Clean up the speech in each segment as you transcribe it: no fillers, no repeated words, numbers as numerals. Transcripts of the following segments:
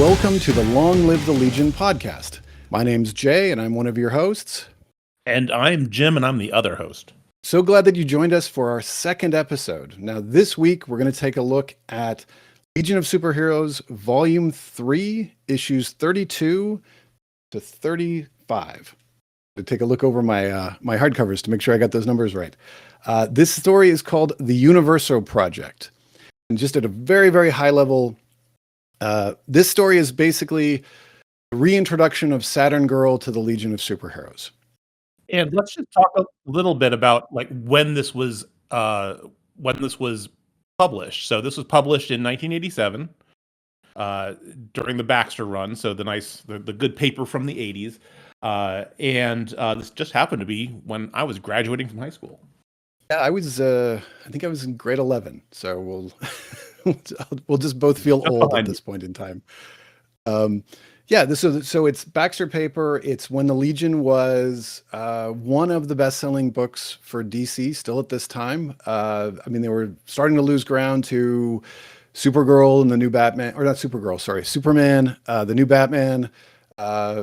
Welcome to the Long Live the Legion podcast. My name's Jay, and I'm one of your hosts. And I'm Jim, and I'm the other host. So glad that you joined us for our second episode. Now, this week, we're going to take a look at Legion of Superheroes, Volume 3, Issues 32 to 35. To take a look over my my hardcovers to make sure I got those numbers right. This story is called The Universo Project. And just at a very, very high level, this story is basically the reintroduction of Saturn Girl to the Legion of Superheroes. And let's just talk a little bit about when this was published. So this was published in 1987 during the Baxter run. So the good paper from the 80s, and this just happened to be when I was graduating from high school. Yeah, I think I was in grade 11. So we'll just both feel old at this point in time. So it's Baxter paper. It's when the Legion was one of the best-selling books for DC still at this time. They were starting to lose ground to Supergirl and the new Batman, or not Supergirl, sorry, Superman, the new Batman.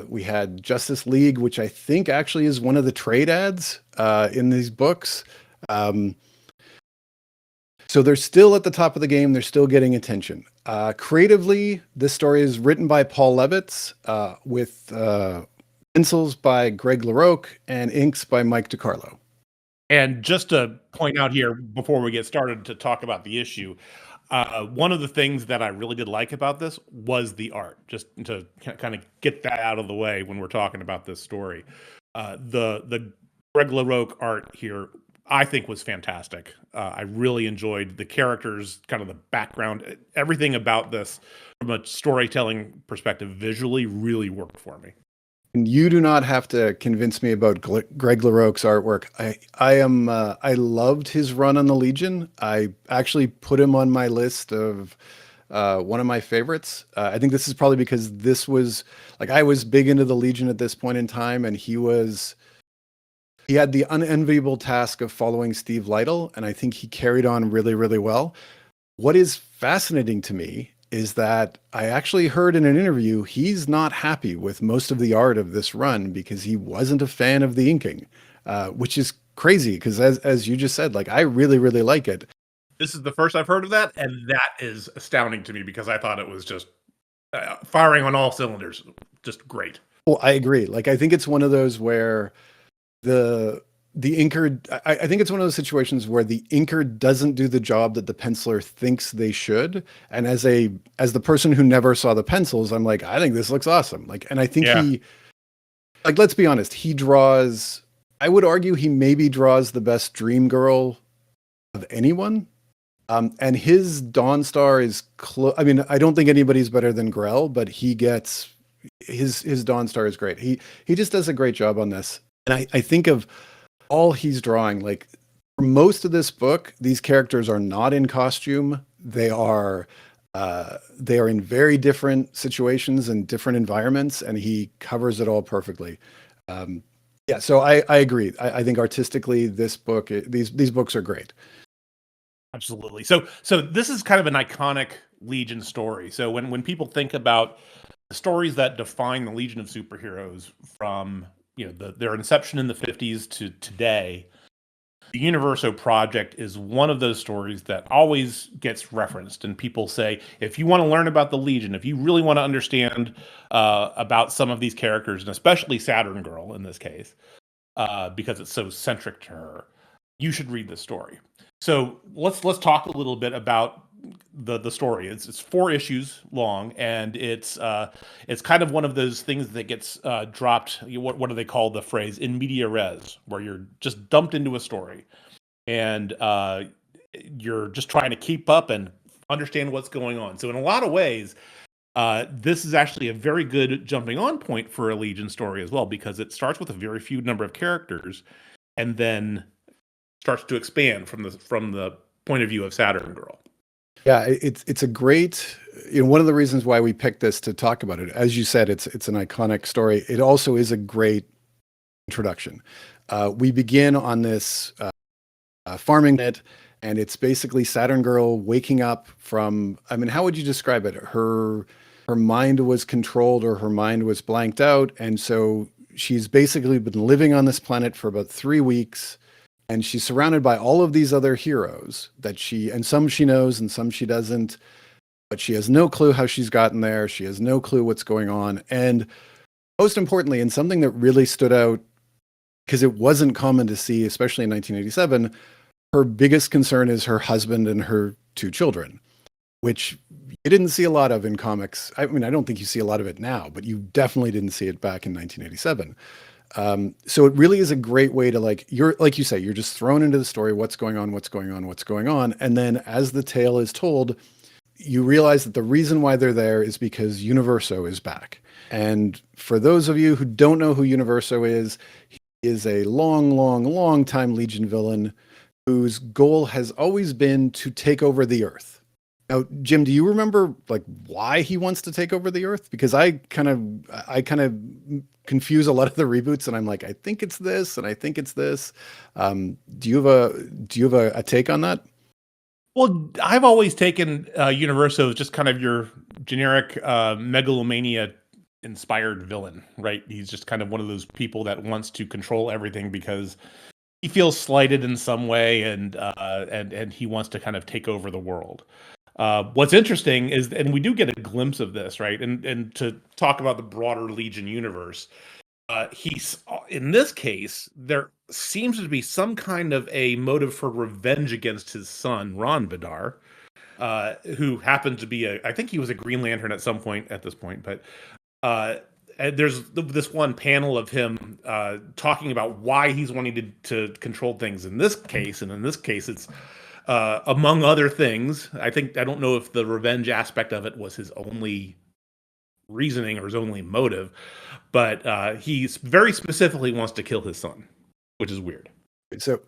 We had Justice League, which I think actually is one of the trade ads in these books. So they're still at the top of the game. They're still getting attention. Creatively, this story is written by Paul Levitz with pencils by Greg LaRocque and inks by Mike DiCarlo. And just to point out here, before we get started to talk about the issue, one of the things that I really did like about this was the art, just to kind of get that out of the way when we're talking about this story. The Greg LaRocque art here, I think, was fantastic. I really enjoyed the characters, kind of the background, everything about this from a storytelling perspective visually really worked for me. And you do not have to convince me about Greg LaRocque's artwork. I loved his run on the Legion. I actually put him on my list of one of my favorites. I think this is probably because this was I was big into the Legion at this point in time, and he had the unenviable task of following Steve Lytle, and I think he carried on really, really well. What is fascinating to me is that I actually heard in an interview he's not happy with most of the art of this run because he wasn't a fan of the inking, which is crazy because as you just said, I really, really like it. This is the first I've heard of that, and that is astounding to me because I thought it was just firing on all cylinders. Just great. Well, I agree. I think it's one of those where the inker, I think it's one of those situations where the inker doesn't do the job that the penciler thinks they should. And as the person who never saw the pencils, I'm I think this looks awesome. And I think he, let's be honest, I would argue he maybe draws the best Dream Girl of anyone. And his Dawn Star is I don't think anybody's better than Grell, but he gets his Dawn Star is great. He just does a great job on this. And I think of all he's drawing, for most of this book, these characters are not in costume. They are in very different situations and different environments, and he covers it all perfectly. So I agree. I think artistically, these books are great. Absolutely. So this is kind of an iconic Legion story. So when people think about the stories that define the Legion of Superheroes from their inception in the 50s to today, the Universo Project is one of those stories that always gets referenced. And people say, if you want to learn about the Legion, if you really want to understand about some of these characters, and especially Saturn Girl in this case, because it's so centric to her, you should read this story. So let's talk a little bit about the story. It's 4 issues long, and it's kind of one of those things that gets dropped. What do they call the phrase? In media res, where you're just dumped into a story, and you're just trying to keep up and understand what's going on. So in a lot of ways, this is actually a very good jumping on point for a Legion story as well, because it starts with a very few number of characters, and then starts to expand from the point of view of Saturn Girl. Yeah, it's a great, one of the reasons why we picked this to talk about it, as you said, it's an iconic story. It also is a great introduction. We begin on this farming net, and it's basically Saturn Girl waking up from, how would you describe it? Her her mind was controlled or her mind was blanked out. And so she's basically been living on this planet for about 3 weeks. And she's surrounded by all of these other heroes and some she knows and some she doesn't, but she has no clue how she's gotten there. She has no clue what's going on. And most importantly, and something that really stood out because it wasn't common to see, especially in 1987, her biggest concern is her husband and her 2 children, which you didn't see a lot of in comics. I mean, I don't think you see a lot of it now, but you definitely didn't see it back in 1987. So it really is a great way to like you say, you're just thrown into the story. What's going on? What's going on? What's going on? And then as the tale is told, you realize that the reason why they're there is because Universo is back. And for those of you who don't know who Universo is, he is a long time Legion villain whose goal has always been to take over the Earth. Now, Jim, do you remember like why he wants to take over the Earth? Because I kind of confuse a lot of the reboots, and I'm like, I think it's this, and I think it's this. Do you have a take on that? Well, I've always taken Universo as just kind of your generic megalomania inspired villain, right? He's just kind of one of those people that wants to control everything because he feels slighted in some way, and he wants to kind of take over the world. What's interesting is, and we do get a glimpse of this, right? And to talk about the broader Legion universe, he's in this case, there seems to be some kind of a motive for revenge against his son, Ron Vidar, who happens to be I think he was a Green Lantern at some point at this point, but and there's this one panel of him talking about why he's wanting to control things in this case, and in this case, it's among other things. I don't know if the revenge aspect of it was his only reasoning or his only motive, but he very specifically wants to kill his son, which is weird. So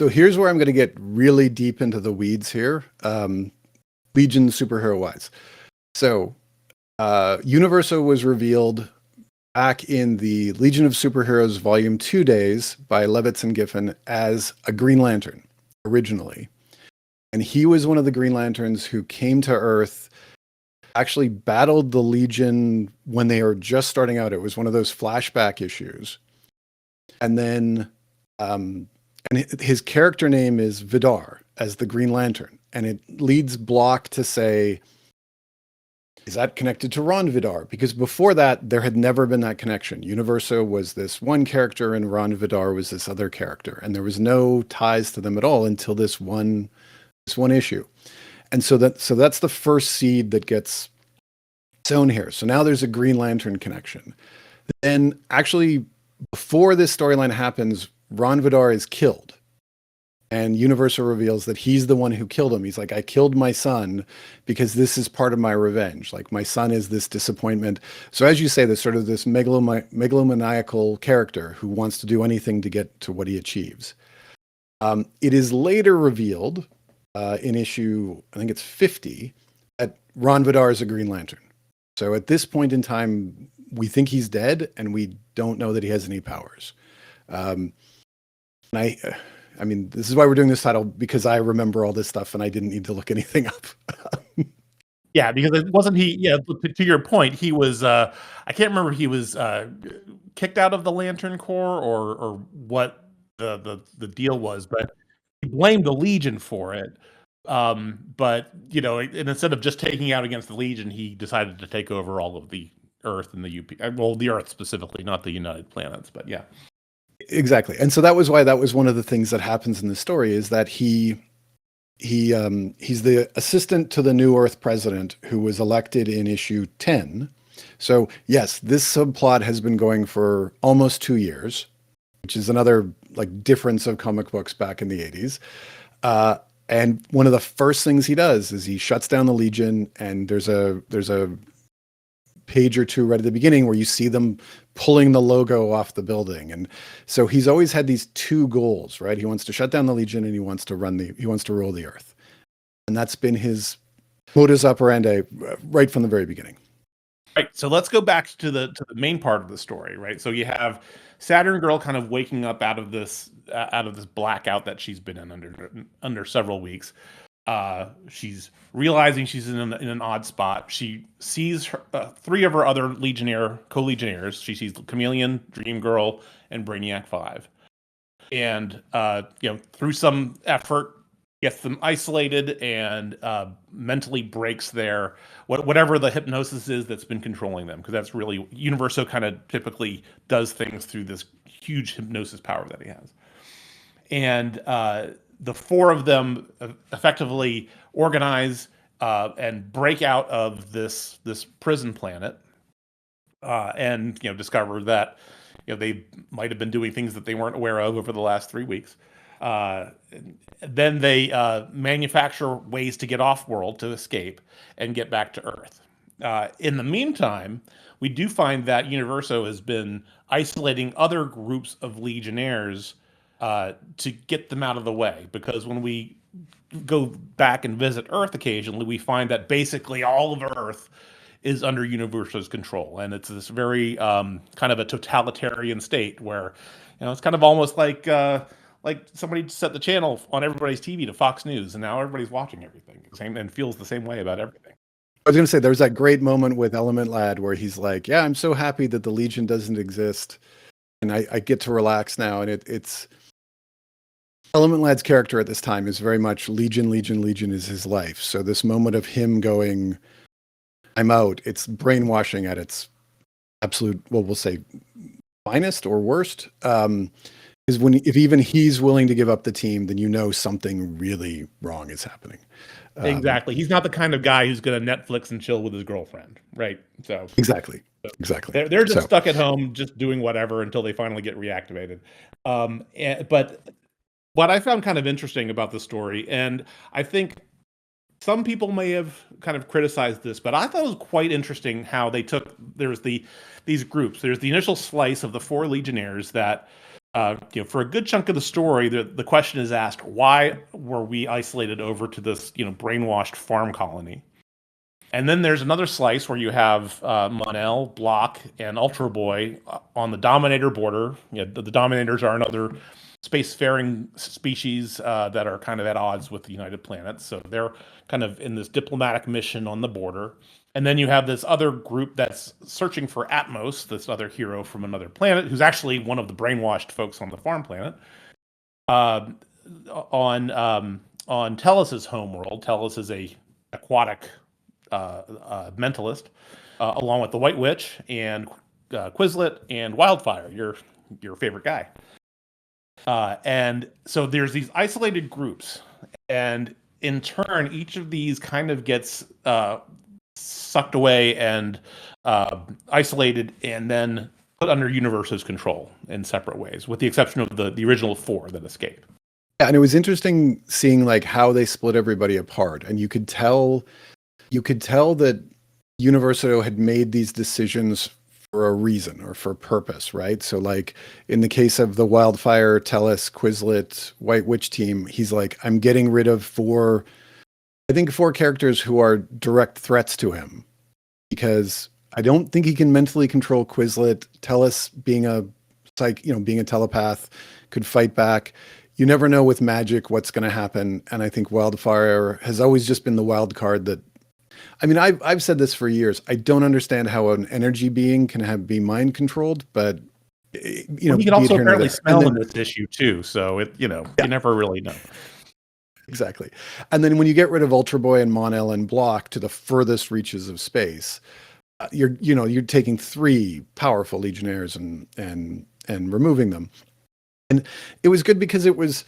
here's where I'm going to get really deep into the weeds here, Legion superhero wise. So Universo was revealed back in the Legion of Superheroes Volume 2 days by Levitz and Giffen as a Green Lantern originally. And he was one of the Green Lanterns who came to Earth, actually battled the Legion when they were just starting out. It was one of those flashback issues. And then and his character name is Vidar as the Green Lantern. And it leads Block to say, is that connected to Ron Vidar? Because before that, there had never been that connection. Universo was this one character and Ron Vidar was this other character. And there was no ties to them at all until this one issue. And so that's the first seed that gets sown here. So now there's a Green Lantern connection. Then actually, before this storyline happens, Ron Vidar is killed. And Universo reveals that he's the one who killed him. He's like, I killed my son because this is part of my revenge. Like, my son is this disappointment. So as you say, there's sort of this megalomaniacal character who wants to do anything to get to what he achieves. It is later revealed in issue, I think it's 50, that Ron Vidar is a Green Lantern. So at this point in time, we think he's dead, and we don't know that he has any powers. And I mean, this is why we're doing this title, because I remember all this stuff and I didn't need to look anything up. Yeah, because it wasn't he. Yeah, to your point, he was. I can't remember if he was kicked out of the Lantern Corps or what the deal was, but he blamed the Legion for it. But and instead of just taking out against the Legion, he decided to take over all of the Earth and the UP. Well, the Earth specifically, not the United Planets, but yeah. Exactly. And so that was why that was one of the things that happens in the story, is that he's the assistant to the New Earth president who was elected in issue 10. So yes, this subplot has been going for almost 2 years, which is another like difference of comic books back in the 80s. And one of the first things he does is he shuts down the Legion, and there's a page or two right at the beginning where you see them pulling the logo off the building. And so he's always had these two goals, right? He wants to shut down the Legion, and he wants to rule the Earth. And that's been his modus operandi right from the very beginning. Right. So let's go back to the main part of the story, right? So you have Saturn Girl kind of waking up out of this blackout that she's been in under several weeks. She's realizing she's in an odd spot. She sees three of her other co-legionnaires. She sees Chameleon, Dream Girl, and Brainiac 5. And through some effort, gets them isolated and mentally breaks their whatever the hypnosis is that's been controlling them. Because that's really Universo kind of typically does things through this huge hypnosis power that he has. And the four of them effectively organize and break out of this prison planet, and discover that they might have been doing things that they weren't aware of over the last 3 weeks. Then they manufacture ways to get off world to escape and get back to Earth. In the meantime, we do find that Universo has been isolating other groups of Legionnaires to get them out of the way, because when we go back and visit Earth occasionally, we find that basically all of Earth is under Universo's control, and it's this very kind of a totalitarian state where it's kind of almost like somebody set the channel on everybody's TV to Fox News, and now everybody's watching everything and feels the same way about everything. I was going to say, there was that great moment with Element Lad where he's like, yeah, I'm so happy that the Legion doesn't exist, and I get to relax now. And it's Element Lad's character at this time is very much Legion, Legion, Legion is his life. So this moment of him going, I'm out, it's brainwashing at its absolute, well, we'll say finest or worst. Is if even he's willing to give up the team, then something really wrong is happening. Exactly. He's not the kind of guy who's going to Netflix and chill with his girlfriend, right? So exactly. They're just stuck at home, just doing whatever until they finally get reactivated. But what I found kind of interesting about the story, and I think some people may have kind of criticized this, but I thought it was quite interesting how they took. There's these groups. There's the initial slice of the four Legionnaires that. For a good chunk of the story, the question is asked, why were we isolated over to this, brainwashed farm colony? And then there's another slice where you have Mon-El, Block, and Ultra Boy on the Dominator border. The Dominators are another spacefaring species that are kind of at odds with the United Planets. So they're kind of in this diplomatic mission on the border. And then you have this other group that's searching for Atmos, this other hero from another planet, who's actually one of the brainwashed folks on the farm planet, on Tellus's homeworld. Tellus is a aquatic mentalist, along with the White Witch and Quizlet and Wildfire, your favorite guy. And so there's these isolated groups, and in turn, each of these kind of gets sucked away and isolated, and then put under Universo's control in separate ways, with the exception of the original four that escape. Yeah, and it was interesting seeing how they split everybody apart, and you could tell that Universo had made these decisions for a reason or for a purpose, right? So in the case of the Wildfire, Tellus, Quizlet, White Witch team, he's like, I'm getting rid of four characters who are direct threats to him, because I don't think he can mentally control Quizlet. Tellus, being a telepath, could fight back. You never know with magic what's going to happen. And I think Wildfire has always just been the wild card that, I've said this for years. I don't understand how an energy being can be mind controlled, but you can also apparently smell in this issue too. So you never really know. Exactly. And then when you get rid of Ultra Boy and Mon-El and Block to the furthest reaches of space, you're taking three powerful Legionnaires and removing them. And it was good because it was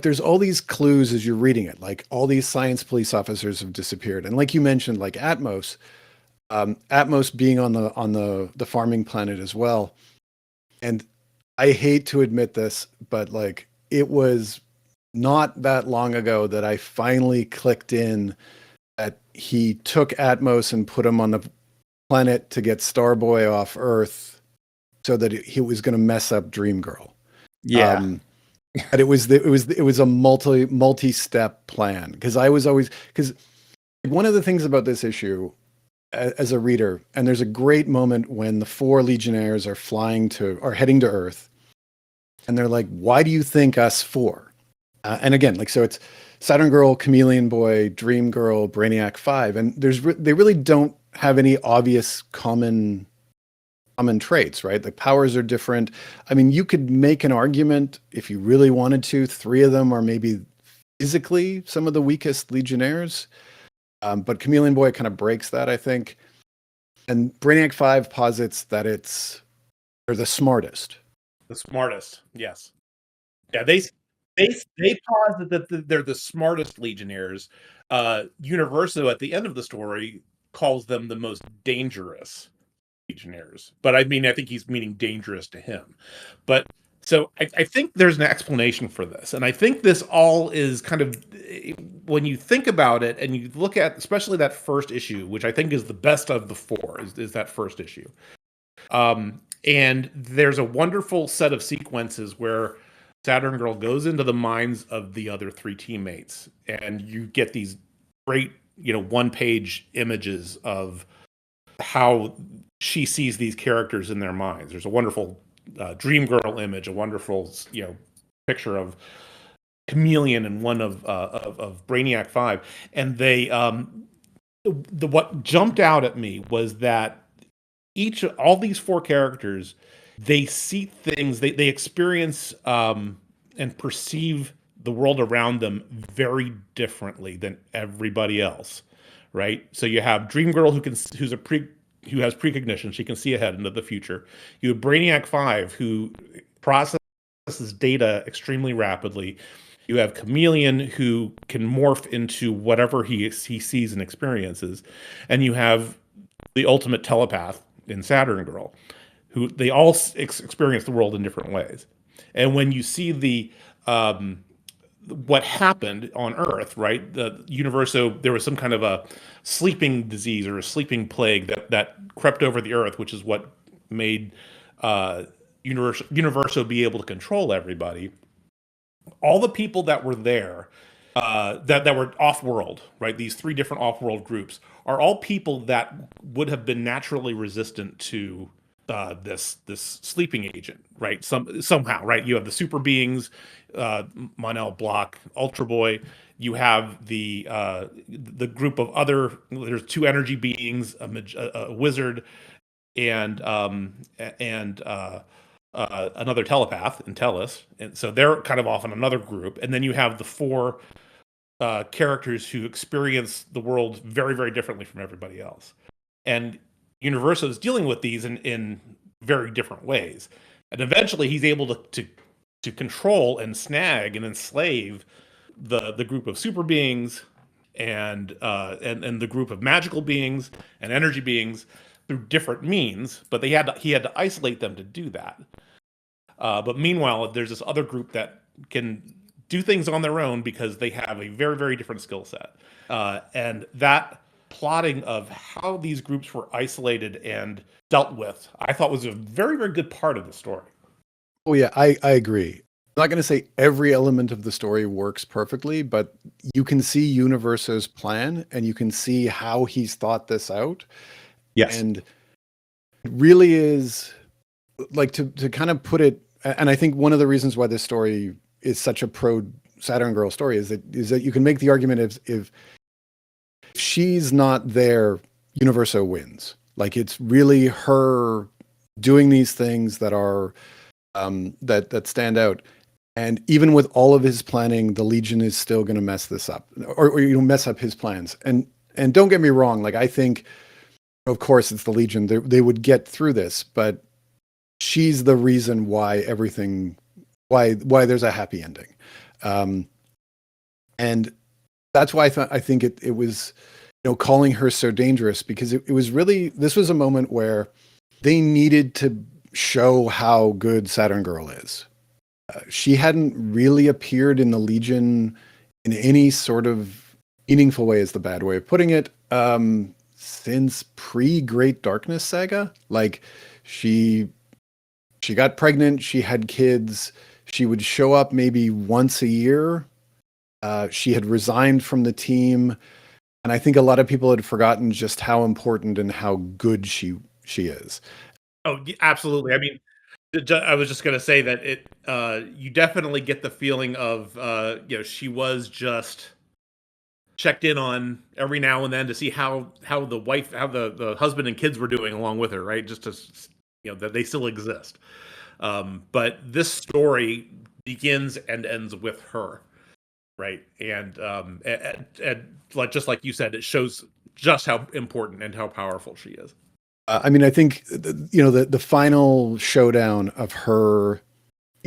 there's all these clues as you're reading it, all these science police officers have disappeared. And like you mentioned, Atmos being on the farming planet as well. And I hate to admit this, but it was not that long ago that I finally clicked in that he took Atmos and put him on the planet to get Starboy off Earth so that he was going to mess up Dream Girl. Yeah. And it was a multi-step plan, because one of the things about this issue as a reader, and there's a great moment when the four Legionnaires are heading to Earth, and they're like, why do you think us four? And again, like, so it's Saturn Girl, Chameleon Boy, Dream Girl, Brainiac 5, and they really don't have any obvious common traits, right? The powers are different. I mean, you could make an argument if you really wanted to. Three of them are maybe physically some of the weakest Legionnaires, but Chameleon Boy kind of breaks that, I think. And Brainiac 5 posits that they're the smartest. The smartest, yes. Yeah, they posit that they're the smartest Legionnaires. Universo at the end of the story calls them the most dangerous Legionnaires. But I mean, I think he's meaning dangerous to him. But so I think there's an explanation for this, and I think this all is kind of, when you think about it and you look at especially that first issue, which I think is the best of the four, is that first issue. And there's a wonderful set of sequences where Saturn Girl goes into the minds of the other three teammates, and you get these great, one-page images of how she sees these characters in their minds. There's a wonderful Dream Girl image, a wonderful, picture of Chameleon and one of Brainiac 5, and they what jumped out at me was that all these four characters, they see things, they experience and perceive the world around them very differently than everybody else, right? So you have Dream Girl who has precognition, she can see ahead into the future. You have Brainiac 5 who processes data extremely rapidly. You have Chameleon who can morph into whatever he sees and experiences, and you have the ultimate telepath in Saturn Girl, who they all experience the world in different ways. And when you see what happened on Earth, right? The Universo, there was some kind of a sleeping disease or a sleeping plague that crept over the Earth, which is what made Universo be able to control everybody. All the people that were there, that were off-world, right? These three different off-world groups are all people that would have been naturally resistant to this sleeping agent, right? Somehow, right? You have the super beings, Monel, Block, Ultra Boy. You have the group of other. There's two energy beings, a wizard, and another telepath, Intellus, and so they're kind of off in another group. And then you have the four characters who experience the world very, very differently from everybody else. And Universo is dealing with these in very different ways. And eventually he's able to control and snag and enslave the group of super beings and the group of magical beings and energy beings through different means, but he had to isolate them to do that. But meanwhile, there's this other group that can do things on their own because they have a very, very different skill set. And that plotting of how these groups were isolated and dealt with, I thought was a very, very good part of the story. Oh yeah, I agree. I'm not going to say every element of the story works perfectly, but you can see Universo's plan and you can see how he's thought this out. Yes. And it really is, like, to kind of put it, and I think one of the reasons why this story is such a pro Saturn Girl story is that you can make the argument if she's not there, Universo wins. Like, it's really her doing these things that are that stand out. And even with all of his planning, the Legion is still going to mess this up, or mess up his plans. And don't get me wrong, like, I think, of course, it's the Legion. They would get through this, but she's the reason why there's a happy ending. And that's why I think it was, calling her so dangerous, because it was really, this was a moment where they needed to show how good Saturn Girl is. She hadn't really appeared in the Legion in any sort of meaningful way, is the bad way of putting it, since pre-Great Darkness saga. Like, she got pregnant, she had kids, she would show up maybe once a year. She had resigned from the team, and I think a lot of people had forgotten just how important and how good she is. Oh, absolutely. I mean, I was just going to say that you definitely get the feeling of, she was just checked in on every now and then to see how the husband and kids were doing along with her, right? Just to, that they still exist. But this story begins and ends with her, right? And like, just like you said, it shows just how important and how powerful she is. I mean, I think the final showdown of her,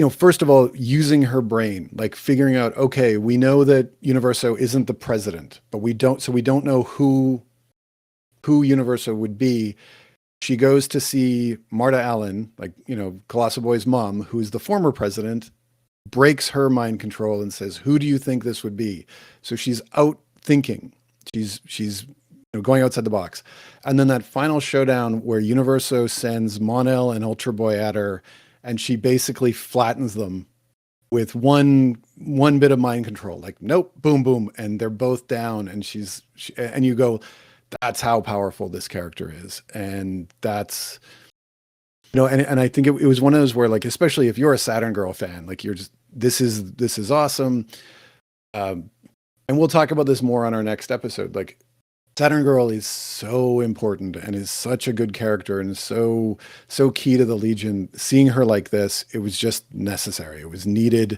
first of all, using her brain, like figuring out, okay, we know that Universo isn't the president, but we don't know who Universo would be. She goes to see Marta Allen, like, Colossal Boy's mom, who's the former president, breaks her mind control and says, "Who do you think this would be?" So she's out thinking. She's going outside the box. And then that final showdown where Universo sends Mon-El and Ultra Boy at her, and she basically flattens them with one bit of mind control. Like, nope, boom, boom, and they're both down. And and you go, that's how powerful this character is, and that's and I think it was one of those where, like, especially if you're a Saturn Girl fan, like, you're just this is awesome. And we'll talk about this more on our next episode. Like, Saturn Girl is so important and is such a good character and so key to the Legion. Seeing her like this, it was just necessary. It was needed,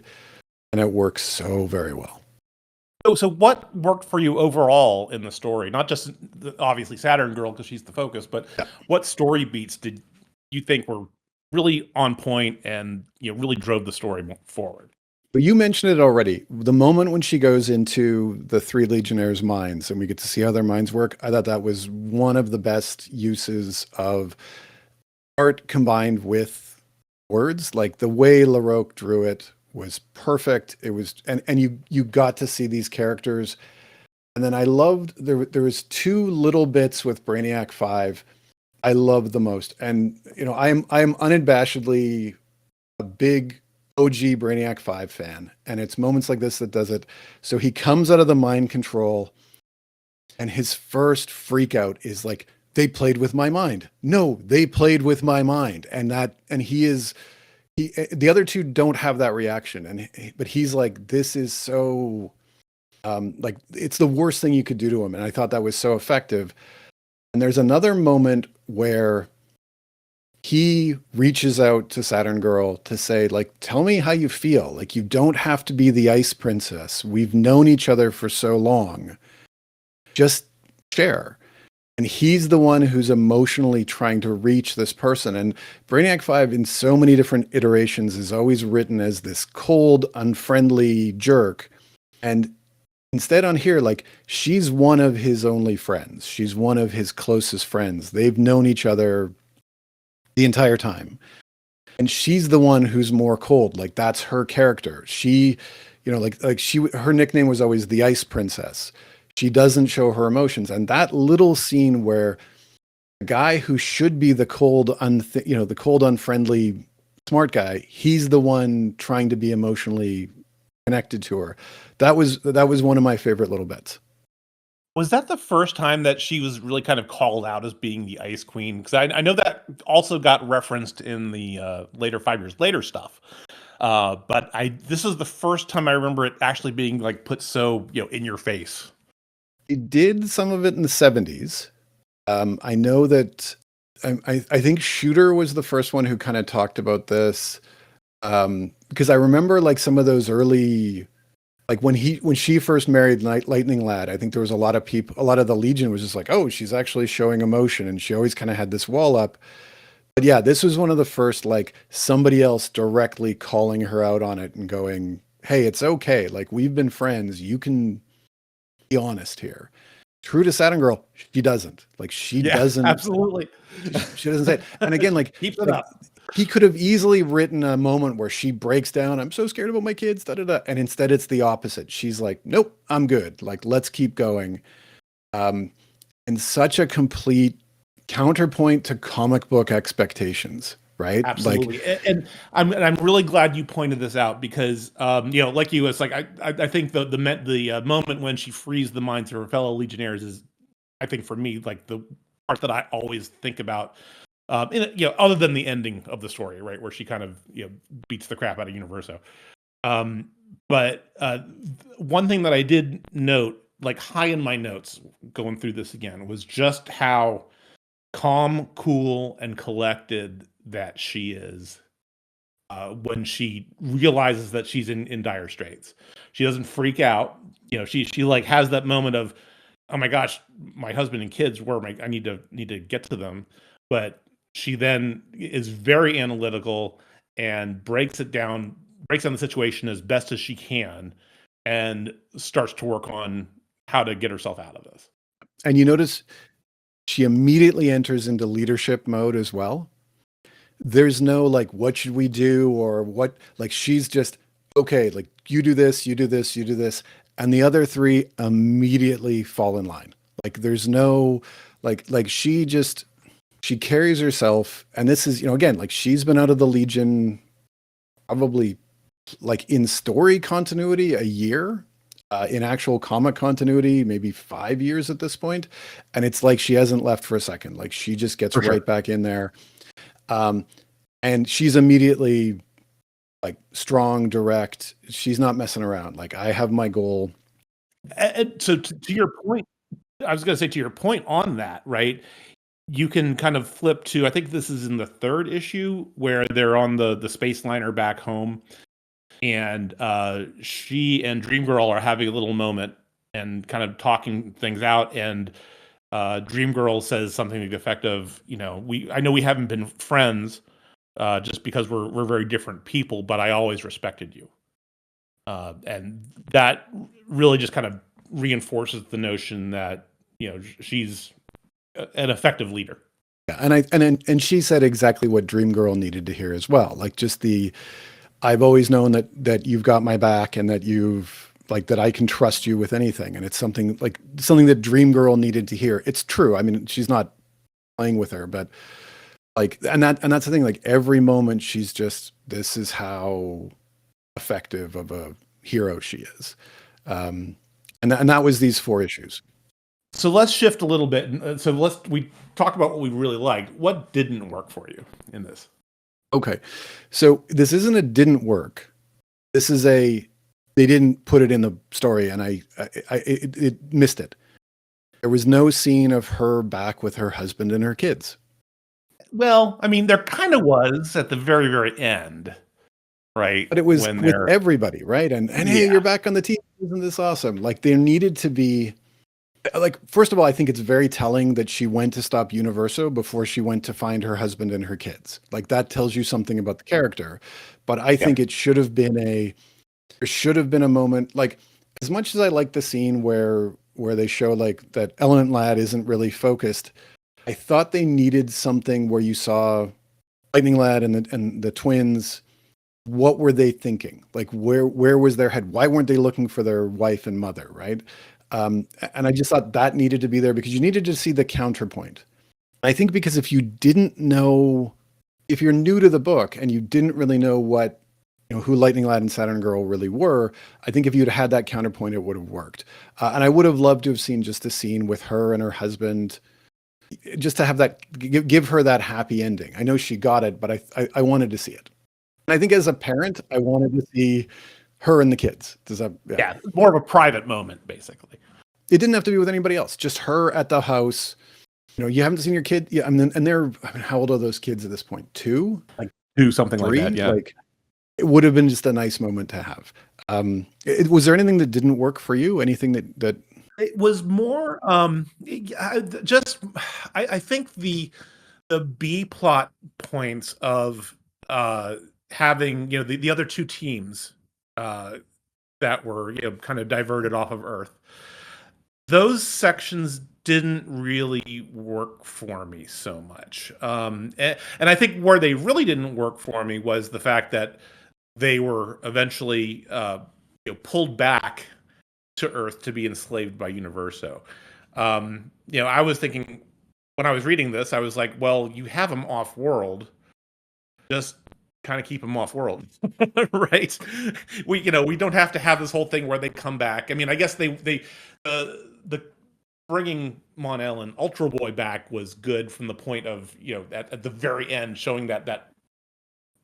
and it works so very well. So what worked for you overall in the story? Not just obviously Saturn Girl because she's the focus, but what story beats did you think were really on point and really drove the story forward? But you mentioned it already. The moment when she goes into the three Legionnaires' minds and we get to see how their minds work, I thought that was one of the best uses of art combined with words. Like, the way LaRocque drew it was perfect. It was, and you got to see these characters. And then I loved there was two little bits with Brainiac 5 I loved the most. And I'm unabashedly a big OG Brainiac 5 fan, and it's moments like this that does it. So he comes out of the mind control, and his first freak out is like, they played with my mind. No, they played with my mind. And the other two don't have that reaction. But he's like, this is so, like, it's the worst thing you could do to him. And I thought that was so effective. And there's another moment where he reaches out to Saturn Girl to say, like, tell me how you feel. Like, you don't have to be the Ice Princess. We've known each other for so long. Just share. And he's the one who's emotionally trying to reach this person. And Brainiac 5, in so many different iterations, is always written as this cold, unfriendly jerk. And instead on here, like, she's one of his only friends. She's one of his closest friends. They've known each other the entire time. And she's the one who's more cold. Like, that's her character. She, her nickname was always the Ice Princess. She doesn't show her emotions. And that little scene where the guy who should be the cold, the cold, unfriendly, smart guy, he's the one trying to be emotionally connected to her. That was one of my favorite little bits. Was that the first time that she was really kind of called out as being the Ice Queen? Because I know that also got referenced in the later 5 Years Later stuff. But this is the first time I remember it actually being, like, put so in your face. It did some of it in the 70s. I know that I think Shooter was the first one who kind of talked about this, because I remember, like, some of those early, like, when she first married Lightning Lad, I think there was a lot of the Legion was just like, oh, she's actually showing emotion, and she always kind of had this wall up. But yeah, this was one of the first, like, somebody else directly calling her out on it and going, hey, it's okay. Like, we've been friends. You can be honest here. True to Saturn Girl, she doesn't. Like, she doesn't. Absolutely. She doesn't say it. And again, like, Keep it up. he could have easily written a moment where she breaks down. I'm so scared about my kids. Da, da, da. And instead it's the opposite. She's like, nope, I'm good. Like, let's keep going. And such a complete counterpoint to comic book expectations, right? Absolutely. Like, and I'm really glad you pointed this out because like you, it's like I think the moment when she frees the minds of her fellow Legionnaires is, I think, for me, like, the part that I always think about Other than the ending of the story, right, where she kind of beats the crap out of Universo. But one thing that I did note, like high in my notes, going through this again, was just how calm, cool, and collected that she is when she realizes that she's in dire straits. She doesn't freak out. She like has that moment of, oh my gosh, my husband and kids, I need to get to them. But she then is very analytical and breaks down the situation as best as she can, and starts to work on how to get herself out of this. And you notice she immediately enters into leadership mode as well. There's no like, what should we do? Or what, like, she's just, okay, like, you do this, you do this, you do this. And the other three immediately fall in line. Like, there's no, like she carries herself. And this is, again, like, she's been out of the Legion probably like in story continuity a year, in actual comic continuity, maybe 5 years at this point. And it's like, she hasn't left for a second. Like, she just gets right back in there. And she's immediately like strong, direct. She's not messing around. Like, I have my goal. And so to your point, I was going to say, to your point on that, right? You can kind of flip to, I think this is in the 3rd issue, where they're on the space liner back home, and she and Dream Girl are having a little moment and kind of talking things out. And Dream Girl says something to the effect of, I know we haven't been friends just because we're very different people, but I always respected you. And that really just kind of reinforces the notion that she's an effective leader. Yeah, and she said exactly what Dream Girl needed to hear as well. Like, just I've always known that you've got my back, and that that I can trust you with anything. And it's something that Dream Girl needed to hear. It's true. I mean, she's not playing with her, but like, and that's the thing. Like, every moment she's just, this is how effective of a hero she is. And that was these 4 issues. So let's shift a little bit. So we talk about what we really liked. What didn't work for you in this? Okay. So this isn't a didn't work. This is they didn't put it in the story, and it missed it. There was no scene of her back with her husband and her kids. Well, I mean, there kind of was at the very, very end, right? But it was with everybody, right? And hey, you're back on the team. Isn't this awesome? Like, there needed to be, like, first of all, I think it's very telling that she went to stop Universo before she went to find her husband and her kids. Like, that tells you something about the character. But I think there should have been a moment, like, as much as I like the scene where they show like that Element Lad isn't really focused, I thought they needed something where you saw Lightning Lad and the twins. What were they thinking? Like, where was their head? Why weren't they looking for their wife and mother, right? And I just thought that needed to be there, because you needed to see the counterpoint. I think because if you're new to the book and you didn't really know who Lightning Lad and Saturn Girl really were, I think if you'd had that counterpoint, it would have worked. And I would have loved to have seen just a scene with her and her husband, just to have that, give her that happy ending. I know she got it, but I wanted to see it. And I think as a parent, I wanted to see her and the kids. Does that? Yeah, more of a private moment, basically. It didn't have to be with anybody else. Just her at the house. You haven't seen your kid. Yeah, and they're. I mean, how old are those kids at this point? 2, like 2, something 3? Like that. Yeah. Like, it would have been just a nice moment to have. Was there anything that didn't work for you? Anything that it was more I think the B plot points of having the other 2 teams that were kind of diverted off of Earth. Those sections didn't really work for me so much. And I think where they really didn't work for me was the fact that they were eventually pulled back to Earth to be enslaved by Universo. I was thinking, when I was reading this, I was like, well, you have them off world, just kind of keep them off world. Right? We don't have to have this whole thing where they come back. I mean, I guess the bringing Mon-El and Ultra Boy back was good from the point of, at the very end, showing that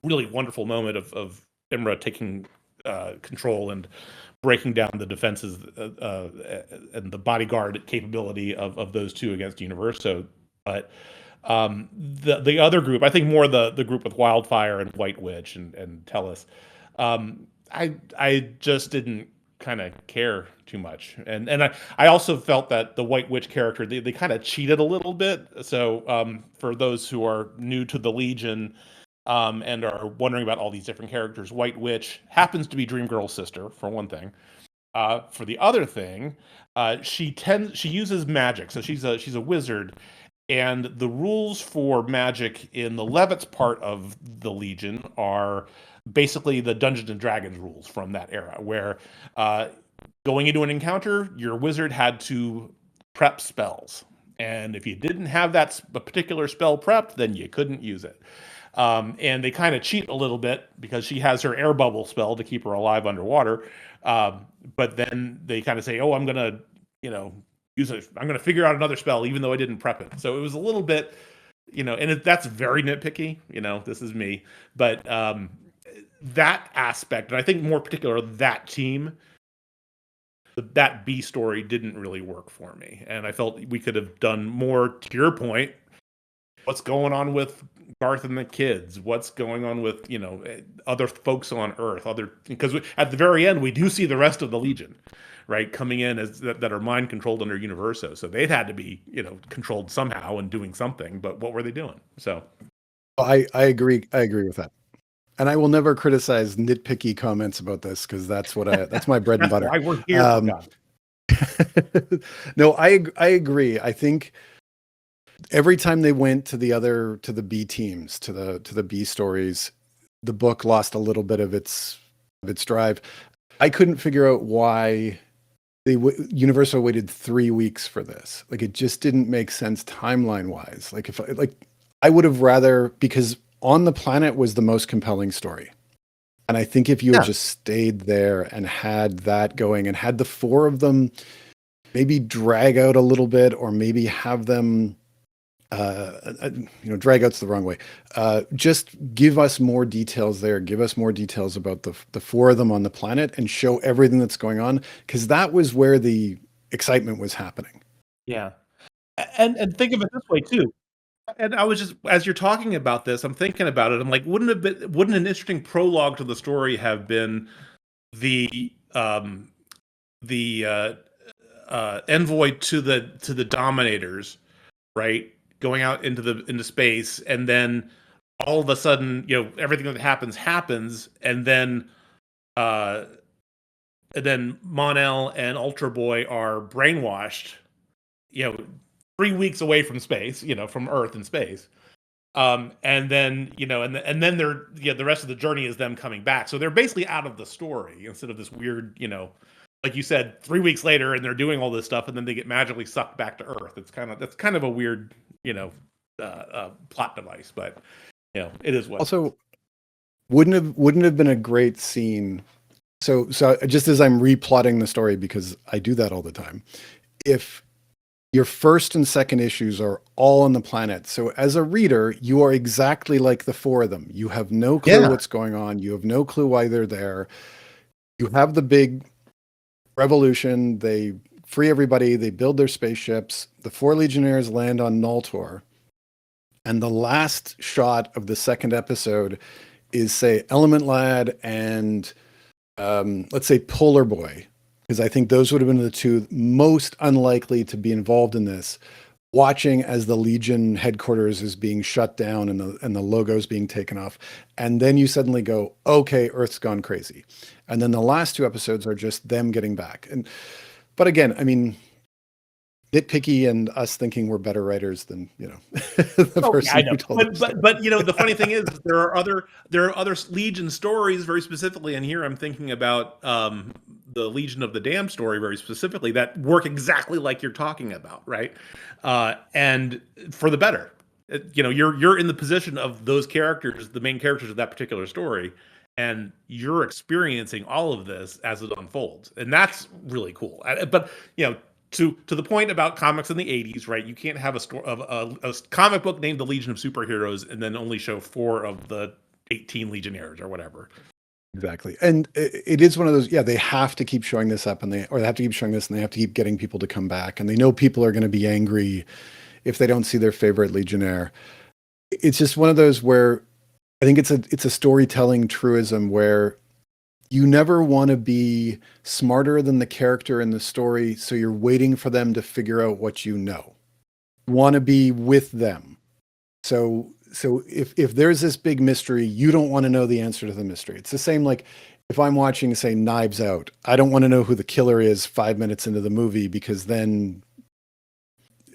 really wonderful moment of Imra taking control and breaking down the defenses and the bodyguard capability of those two against Universo. But the other group, I think more the group with Wildfire and White Witch and Tellus, I just didn't kind of care too much. And I also felt that the White Witch character, they kind of cheated a little bit. So for those who are new to the Legion, and are wondering about all these different characters, White Witch happens to be Dreamgirl's sister, for one thing. For the other thing, she uses magic, so she's a wizard, and the rules for magic in the Levitts part of the Legion are basically the Dungeons and Dragons rules from that era, where going into an encounter, your wizard had to prep spells, and if you didn't have that particular spell prepped, then you couldn't use it. And they kind of cheat a little bit because she has her air bubble spell to keep her alive underwater. But then they kind of say, "Oh, I'm gonna, use it. I'm gonna figure out another spell, even though I didn't prep it." So it was a little bit, and that's very nitpicky. This is me, but that aspect, and I think more particular that team, that B story didn't really work for me, and I felt we could have done more. To your point, what's going on with Garth and the kids? What's going on with other folks on Earth? Because at the very end we do see the rest of the Legion, right, coming in as that are mind controlled under Universo. So they'd had to be controlled somehow and doing something. But what were they doing? So I agree. I agree with that. And I will never criticize nitpicky comments about this because that's my bread and that's butter. why we're here. No, I agree. I think every time they went to the B teams, to the B stories, the book lost a little bit of its drive. I couldn't figure out why Universo waited 3 weeks for this. Like, it just didn't make sense timeline wise. Like, I would have rather, because On the Planet was the most compelling story. And I think if you had just stayed there and had that going and had the four of them maybe drag out a little bit, or maybe have them drag out's the wrong way. Just give us more details there. Give us more details about the four of them on the planet and show everything that's going on, because that was where the excitement was happening. Yeah. And think of it this way too. And I was just, as you're talking about this, I'm thinking about it. I'm like, wouldn't an interesting prologue to the story have been the envoy to the Dominators, right? Going out into space, and then all of a sudden, everything that happens, and then Mon-El and Ultra Boy are brainwashed, 3 weeks away from space, from Earth and space. And then, and then they're, the rest of the journey is them coming back. So they're basically out of the story instead of this weird, like you said, 3 weeks later, and they're doing all this stuff, and then they get magically sucked back to Earth. That's kind of a weird, plot device, but it is what. Also, wouldn't have been a great scene. So just as I'm replotting the story, because I do that all the time, if your first and second issues are all on the planet, so as a reader, you are exactly like the four of them. You have no clue what's going on. You have no clue why they're there. You have the big revolution. They free everybody. They build their spaceships. The four Legionnaires land on Nultor. And the last shot of the second episode is, say, Element Lad and let's say Polar Boy, because I think those would have been the two most unlikely to be involved in this, watching as the Legion headquarters is being shut down and the logo's being taken off. And then you suddenly go, okay, Earth's gone crazy. And then the last two episodes are just them getting back. But again, I mean, nitpicky and us thinking we're better writers than the person I know. who told us. But the funny thing is, there are other Legion stories very specifically, and here I'm thinking about the Legion of the Damned story very specifically, that work exactly like you're talking about, right? And for the better. You're in the position of those characters, the main characters of that particular story, and you're experiencing all of this as it unfolds, and that's really cool. But to the point about comics in the 80s, right? You can't have a story of a comic book named The Legion of Superheroes and then only show 4 of the 18 Legionnaires or whatever. Exactly. And it is one of those, yeah, they have to keep showing this up, they have to keep showing this, and they have to keep getting people to come back. And they know people are going to be angry if they don't see their favorite Legionnaire. It's just one of those where I think it's a storytelling truism where you never want to be smarter than the character in the story, so you're waiting for them to figure out what you know. You want to be with them. So if there's this big mystery, you don't want to know the answer to the mystery. It's the same like if I'm watching, say, Knives Out, I don't want to know who the killer is 5 minutes into the movie because then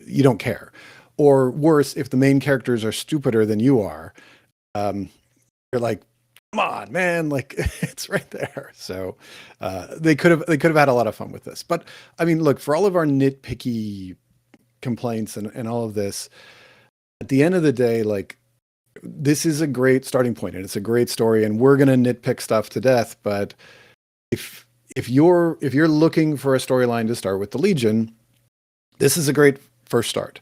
you don't care. Or worse, if the main characters are stupider than you are, you're like, come on, man, like it's right there. So they could have had a lot of fun with this. But I mean, look, for all of our nitpicky complaints and all of this, at the end of the day, like this is a great starting point and it's a great story, and we're gonna nitpick stuff to death. But if you're looking for a storyline to start with the Legion, this is a great first start.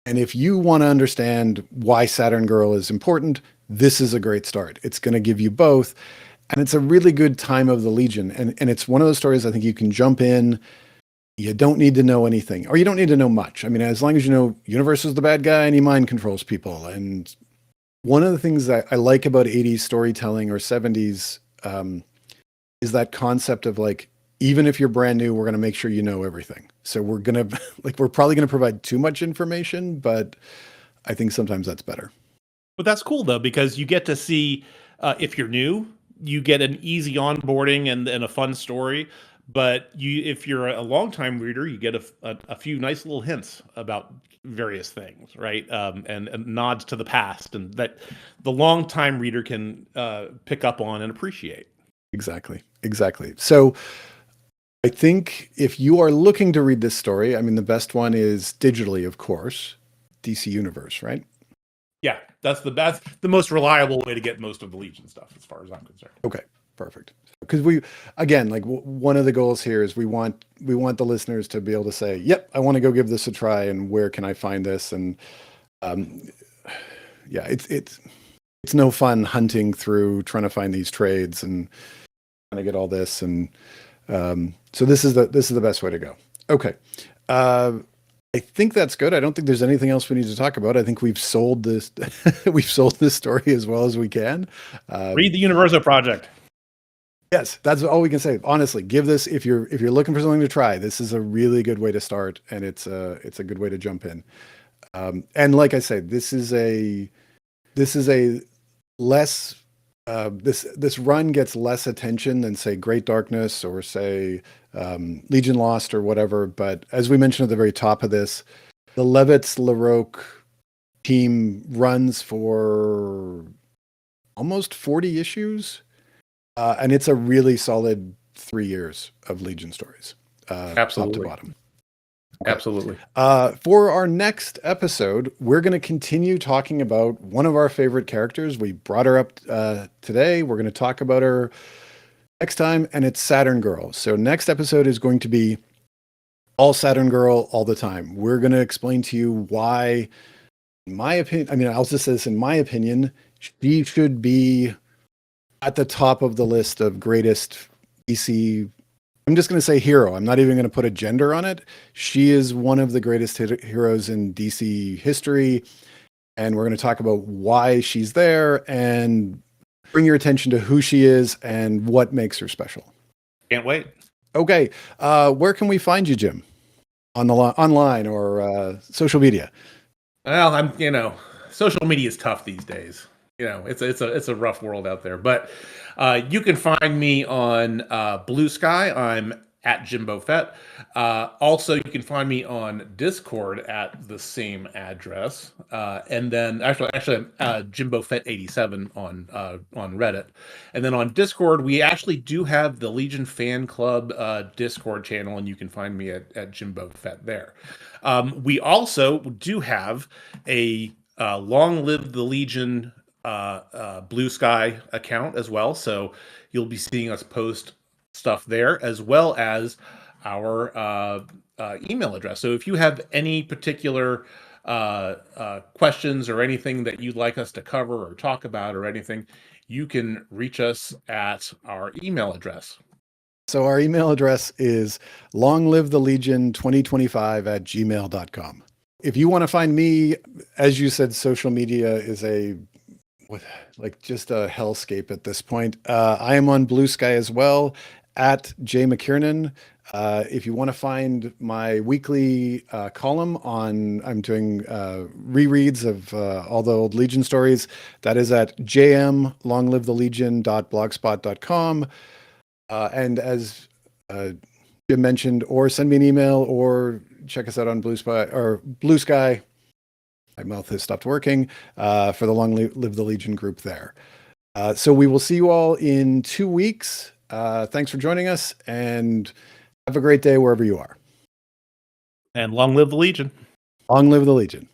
And if you want to understand why Saturn Girl is important, this is a great start. It's going to give you both. And it's a really good time of the Legion. And it's one of those stories I think you can jump in. You don't need to know anything, or you don't need to know much. I mean, as long as you know Universe is the bad guy and he mind controls people. And one of the things that I like about 80s storytelling or 70s is that concept of like, even if you're brand new, we're going to make sure you know everything. So we're going to we're probably going to provide too much information, but I think sometimes that's better. But that's cool though, because you get to see if you're new, you get an easy onboarding and a fun story. But if you're a longtime reader, you get a few nice little hints about various things, right? And nods to the past, and that the longtime reader can pick up on and appreciate. Exactly. So I think if you are looking to read this story, I mean, the best one is digitally, of course, DC Universe, right? Yeah, that's the most reliable way to get most of the Legion stuff, as far as I'm concerned. Okay, perfect. Because we, again, like one of the goals here is we want the listeners to be able to say, "Yep, I want to go give this a try," and where can I find this? And yeah, it's no fun hunting through trying to find these trades and trying to get all this, and so this is the best way to go. Okay. I think that's good. I don't think there's anything else we need to talk about. I think we've sold this we've sold this story as well as we can. Read the Universo Project. Yes, that's all we can say. Honestly, give this, if you're looking for something to try, this is a really good way to start, and it's a good way to jump in. And like I said, this is a less this run gets less attention than, say, Great Darkness or, say, Legion Lost or whatever. But as we mentioned at the very top of this, the Levitz LaRocque team runs for almost 40 issues. And it's a really solid 3 years of Legion stories. Absolutely. Top to bottom. Okay. Absolutely. For our next episode, we're going to continue talking about one of our favorite characters. We brought her up today. We're going to talk about her next time, and it's Saturn Girl. So next episode is going to be all Saturn Girl all the time. We're going to explain to you why, in my opinion, I mean, I'll just say this, in my opinion, she should be at the top of the list of greatest DC. I'm just going to say hero. I'm not even going to put a gender on it. She is one of the greatest heroes in DC history. And we're going to talk about why she's there and bring your attention to who she is and what makes her special. Can't wait. Okay. Where can we find you, Jim? Online or social media? Well, social media is tough these days. It's a rough world out there. But you can find me on Blue Sky. I'm at Jimbo Fett. Also, you can find me on Discord at the same address. And then actually, I'm Jimbo Fett 87 on Reddit. And then on Discord, we actually do have the Legion Fan Club Discord channel, and you can find me at Jimbo Fett there. We also do have a Long Live the Legion Blue Sky account as well, so you'll be seeing us post stuff there, as well as our email address. So if you have any particular questions or anything that you'd like us to cover or talk about or anything, you can reach us at our email address. So our email address is longlivethelegion2025@gmail.com. If you want to find me, as you said, social media is just a hellscape at this point. I am on Blue Sky as well, at Jay McKiernan. If you want to find my weekly column I'm doing rereads of all the old Legion stories. That is at jmlonglivethelegion.blogspot.com. And as Jim mentioned, or send me an email or check us out on Blue Sky. My mouth has stopped working for the Long Live the Legion group there. So we will see you all in 2 weeks. Thanks for joining us, and have a great day wherever you are. And long live the Legion. Long live the Legion.